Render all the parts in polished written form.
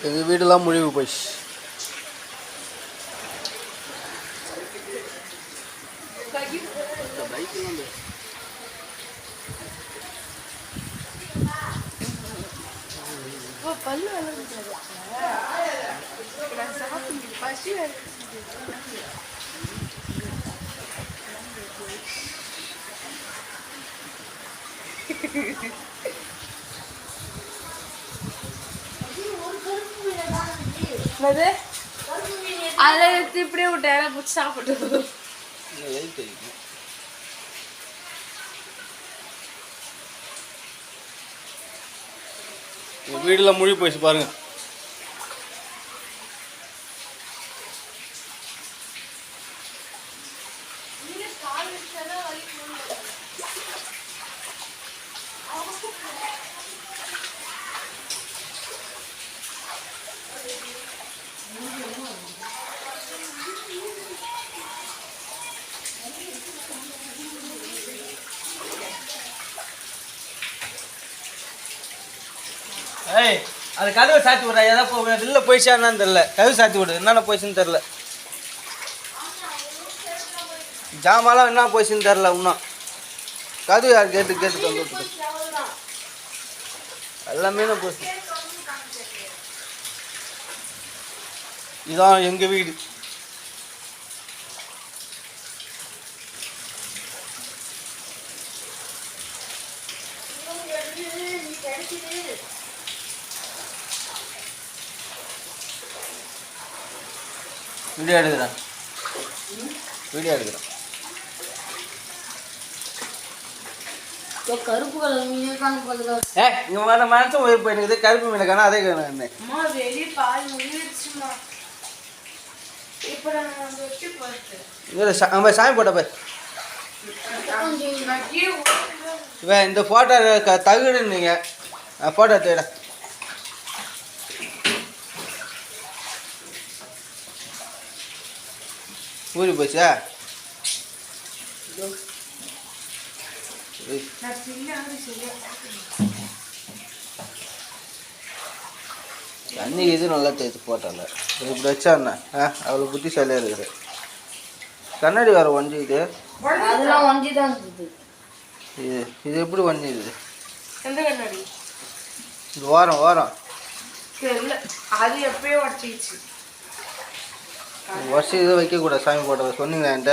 எங்கள் வீடெல்லாம் முழுகி போயிடுச்சு. அதை எடுத்து இப்படியே விட்டாங்க பிடிச்சி சாப்பிட்டு வீடெல்லாம் முழுகி போயிடுச்சு பாருங்க. ஏய், அது கதவை சாத்தி விட்றா. ஏதாவது வெளில போயிடுச்சான்னு தெரியல. கதவு சாத்தி விடு. என்னென்ன போயிடுச்சுன்னு தெரில. ஜாமான்லாம் என்ன போயிடுச்சுன்னு தெரில. இன்னும் கதவு யார் கேட்டு கேட்டு வந்து எல்லாமே தான் போயிடுச்சு. இதான் எங்கள் வீடு. வீடியோ எடுக்கிறேன். கருப்பு கலர் மீனே காண இங்கே வர மனசும் உயிர் போயிருக்குது. கருப்பு மீனை காணா அதே என்ன வெளியே பால் முடிச்சுமா. இப்போ நம்ம சாமி போட்ட போய் இவன் இந்த ஃபோட்டோ தகுடு நீங்கள் ஃபோட்டோ தேட ஊறி போச்சா? அன்னைக்கு இது நல்லா தேய்ச்சி போட்டால இப்படி வச்சா என்ன அவ்வளோ புத்திசாலியாக இருக்குது. கண்ணாடி வேறு ஒஞ்சிக்குது. அதெல்லாம் ஒஞ்சி தான் இருக்குது. இது எப்படி ஒஞ்சிக்குது? எந்த கண்ணாடி? இது வாரம் தெரியல. அது எப்பயோ உடச்சிச்சு. வருஷம் இதை வைக்கக்கூடாது. சாமி போட்டதை சொன்னீங்களா என்கிட்ட?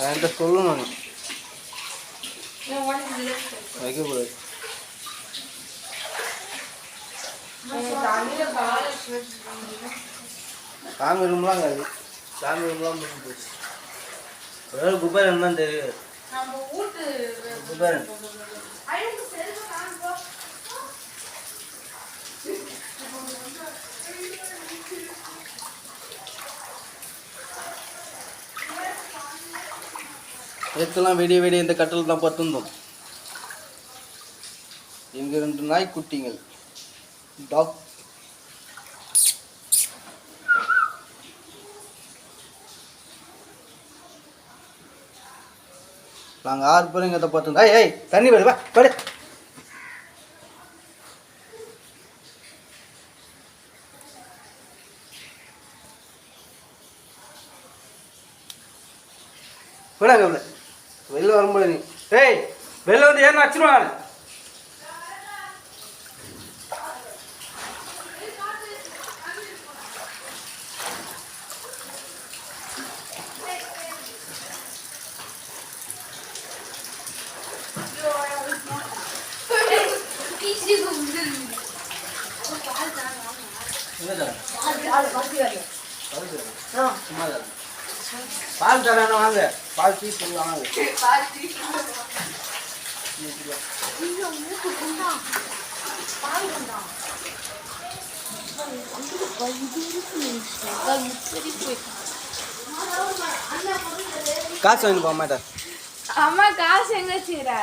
என்கிட்ட சொல்லணும். வைக்கக்கூடாது. சாமி ரூம்லாம் கிடையாது. சாமி ரூம்லாம் முடிஞ்சு போச்சு. அதாவது குபேரன் தான் தெரியும். குபேரன் நேற்றுலாம் வெடிய இந்த கட்டில் தான் பத்துந்தோம். இங்கே 2 நாய்க்குட்டிங்கள் டாக். நாங்கள் 6 பேரும் இங்கே தான் பத்துந்தோம். ஏய் தண்ணி வருவா படு. விடாங்க வெளில வரும்போது நீ வெளில வந்து ஏன்னா வச்சுருவாங்க. பால் தரான வாங்க. பால் டீ சொல்லுவாங்க. காசு வாங்கி போக மாட்டேன். அம்மா காசு எங்க வச்சுக்கிறா?